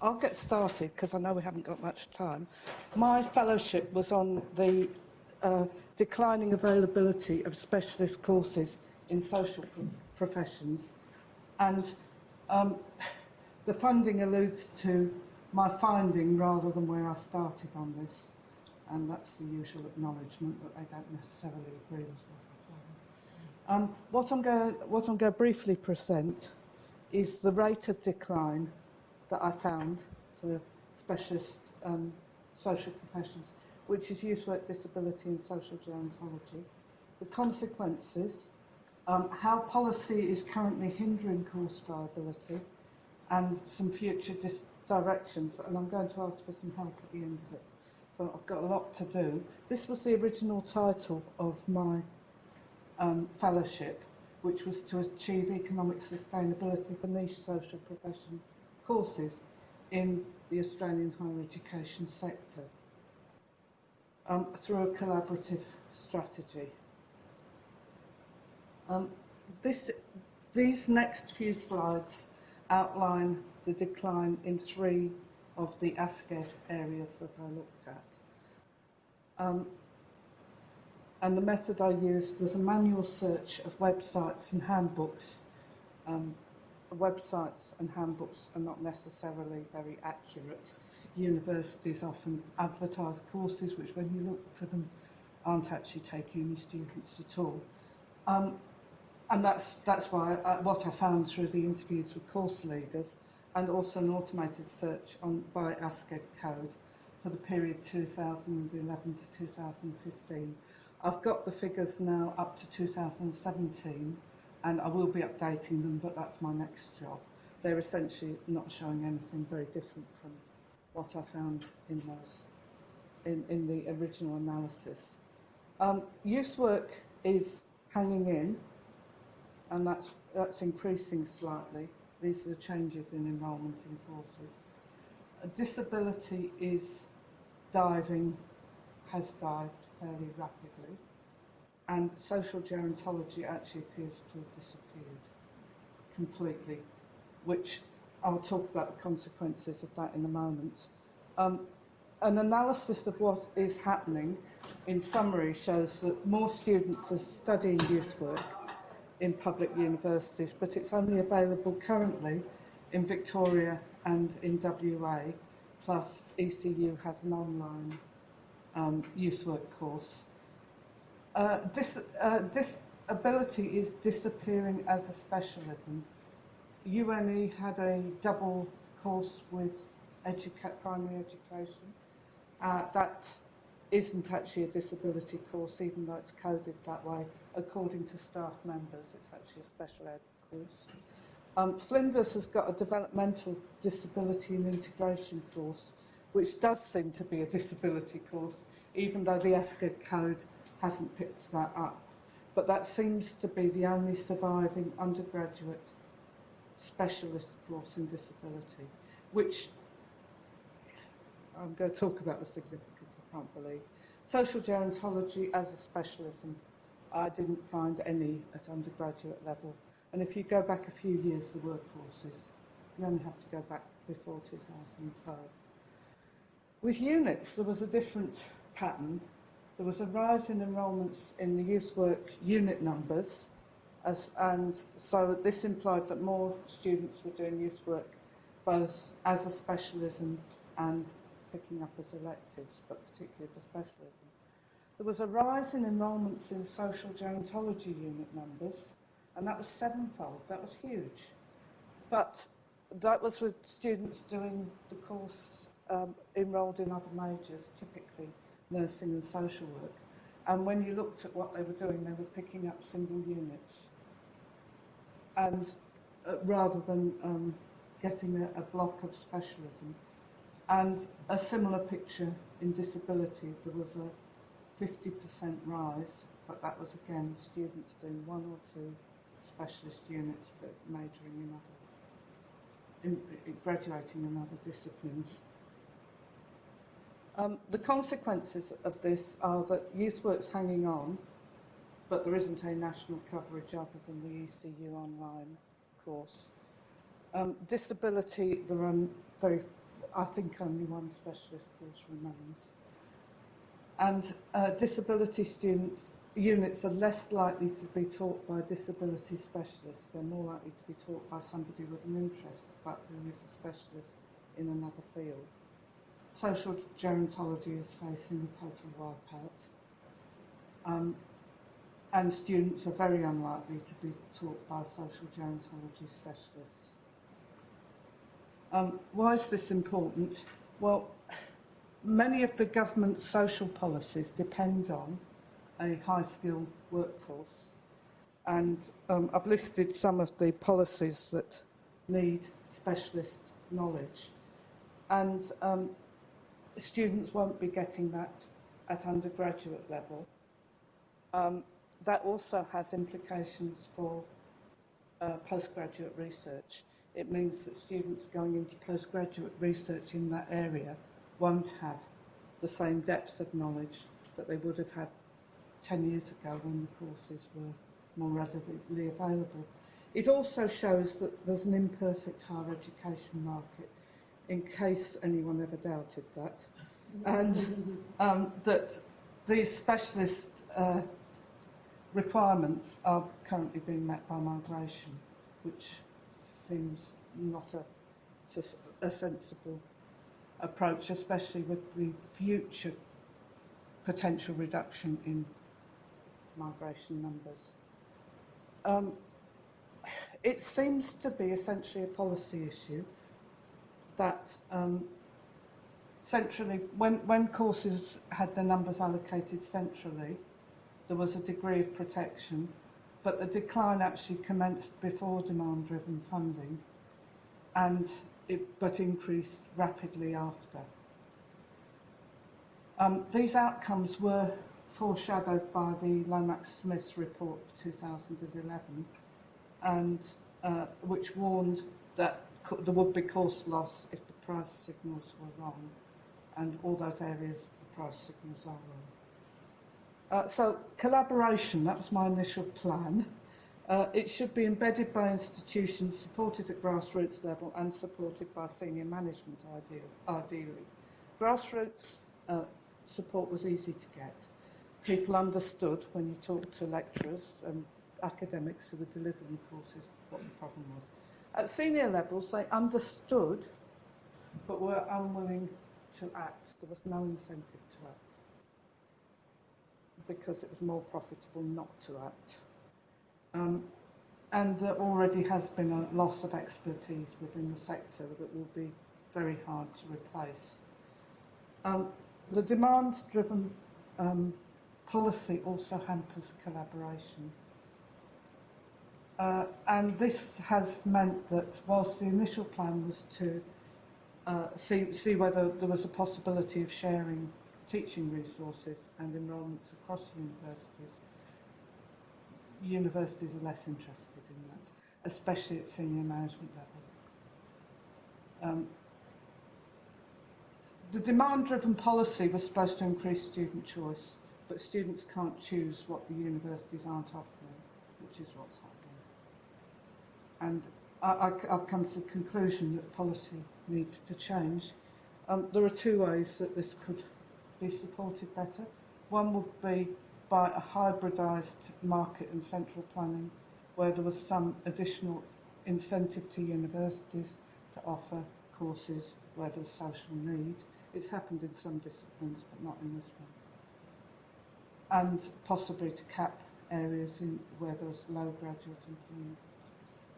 I'll get started because I know we haven't got much time. My fellowship was on the declining availability of specialist courses in social professions, and the funding alludes to my finding rather than where I started on this, and that's the usual acknowledgement that they don't necessarily agree with what I found. What I'm going to briefly present is the rate of decline that I found for specialist social professions, which is youth work, disability and social gerontology, the consequences, how policy is currently hindering course viability, and some future directions, and I'm going to ask for some help at the end of it. So I've got a lot to do. This was the original title of my fellowship, which was to achieve economic sustainability for niche social profession courses in the Australian higher education sector through a collaborative strategy. These next few slides outline the decline in 3 of the ASCED areas that I looked at. And the method I used was a manual search of websites and handbooks. Websites and handbooks are not necessarily very accurate. Universities often advertise courses which, when you look for them, aren't actually taking any students at all. And that's why what I found through the interviews with course leaders, and also an automated search by ASCED code for the period 2011 to 2015. I've got the figures now up to 2017, and I will be updating them, but that's my next job. They're essentially not showing anything very different from what I found in the original analysis. Youth work is hanging in, and that's increasing slightly. These are the changes in enrolment in courses. Disability is has dived fairly rapidly, and social gerontology actually appears to have disappeared completely, which I'll talk about the consequences of that in a moment. An analysis of what is happening, in summary, shows that more students are studying youth work in public universities, but it's only available currently in Victoria and in WA, plus ECU has an online youth work course. Disability is disappearing as a specialism. UNE had a double course with primary education. That isn't actually a disability course, even though it's coded that way. According to staff members, it's actually a special ed course. Flinders has got a developmental disability and integration course, which does seem to be a disability course, even though the ASCED code hasn't picked that up. But that seems to be the only surviving undergraduate specialist course in disability, which I'm going to talk about the significance, I can't believe. Social gerontology as a specialism, I didn't find any at undergraduate level. And if you go back a few years, there were courses. You only have to go back before 2005. With units, there was a different pattern. There was a rise in enrolments in the youth work unit numbers, and so this implied that more students were doing youth work both as a specialism and picking up as electives, but particularly as a specialism. There was a rise in enrolments in social gerontology unit numbers, and that was 7-fold. That was huge. But that was with students doing the course enrolled in other majors, typically nursing and social work. And when you looked at what they were doing, they were picking up single units. And rather than getting a block of specialism. And a similar picture in disability, there was a 50% rise, but that was again students doing 1 or 2 specialist units, but majoring in graduating in other disciplines. The consequences of this are that youth work's hanging on, but there isn't a national coverage other than the ECU online course. Disability, there are I think only one specialist course remains. And disability students units are less likely to be taught by disability specialists. They're more likely to be taught by somebody with an interest, but who is a specialist in another field. Social gerontology is facing a total wipeout. And students are very unlikely to be taught by social gerontology specialists. Why is this important? Well, many of the government's social policies depend on a high-skilled workforce. And I've listed some of the policies that need specialist knowledge. And students won't be getting that at undergraduate level. That also has implications for postgraduate research. It means that students going into postgraduate research in that area won't have the same depth of knowledge that they would have had 10 years ago when the courses were more readily available. It also shows that there's an imperfect higher education market, in case anyone ever doubted that, and that these specialist requirements are currently being met by migration, which seems not a sensible approach, especially with the future potential reduction in migration numbers. It seems to be essentially a policy issue that centrally, when courses had their numbers allocated centrally, there was a degree of protection, but the decline actually commenced before demand-driven funding, but increased rapidly after. These outcomes were foreshadowed by the Lomax-Smith report of 2011, and which warned that there would be course loss if the price signals were wrong, and all those areas the price signals are wrong. So collaboration, that was my initial plan. It should be embedded by institutions, supported at grassroots level and supported by senior management ideally. Grassroots support was easy to get. People understood when you talked to lecturers and academics who were delivering courses what the problem was. At senior levels, they understood but were unwilling to act. There was no incentive to act because it was more profitable not to act. And there already has been a loss of expertise within the sector that will be very hard to replace. The demand-driven policy also hampers collaboration. And this has meant that whilst the initial plan was to see whether there was a possibility of sharing teaching resources and enrolments across universities are less interested in that, especially at senior management level. The demand-driven policy was supposed to increase student choice, but students can't choose what the universities aren't offering, which is what's happening. And I've come to the conclusion that policy needs to change. There are two ways that this could be supported better. One would be by a hybridised market and central planning, where there was some additional incentive to universities to offer courses where there's social need. It's happened in some disciplines, but not in this one. And possibly to cap areas where there's low graduate employment,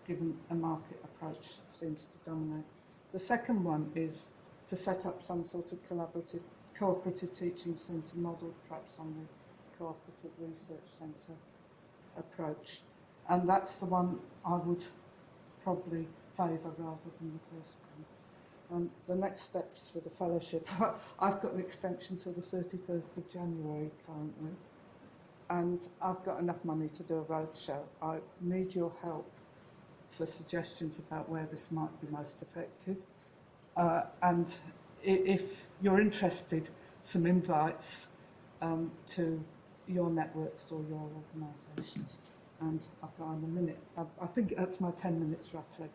given a market approach seems to dominate. The second one is to set up some sort of cooperative teaching centre model, perhaps on the cooperative research centre approach. And that's the one I would probably favour rather than the first one. The next steps for the fellowship, I've got an extension till the 31st of January currently, and I've got enough money to do a roadshow. I need your help for suggestions about where this might be most effective. And if you're interested, some invites to your networks or your organisations. And I've got a minute. I think that's my 10 minutes roughly.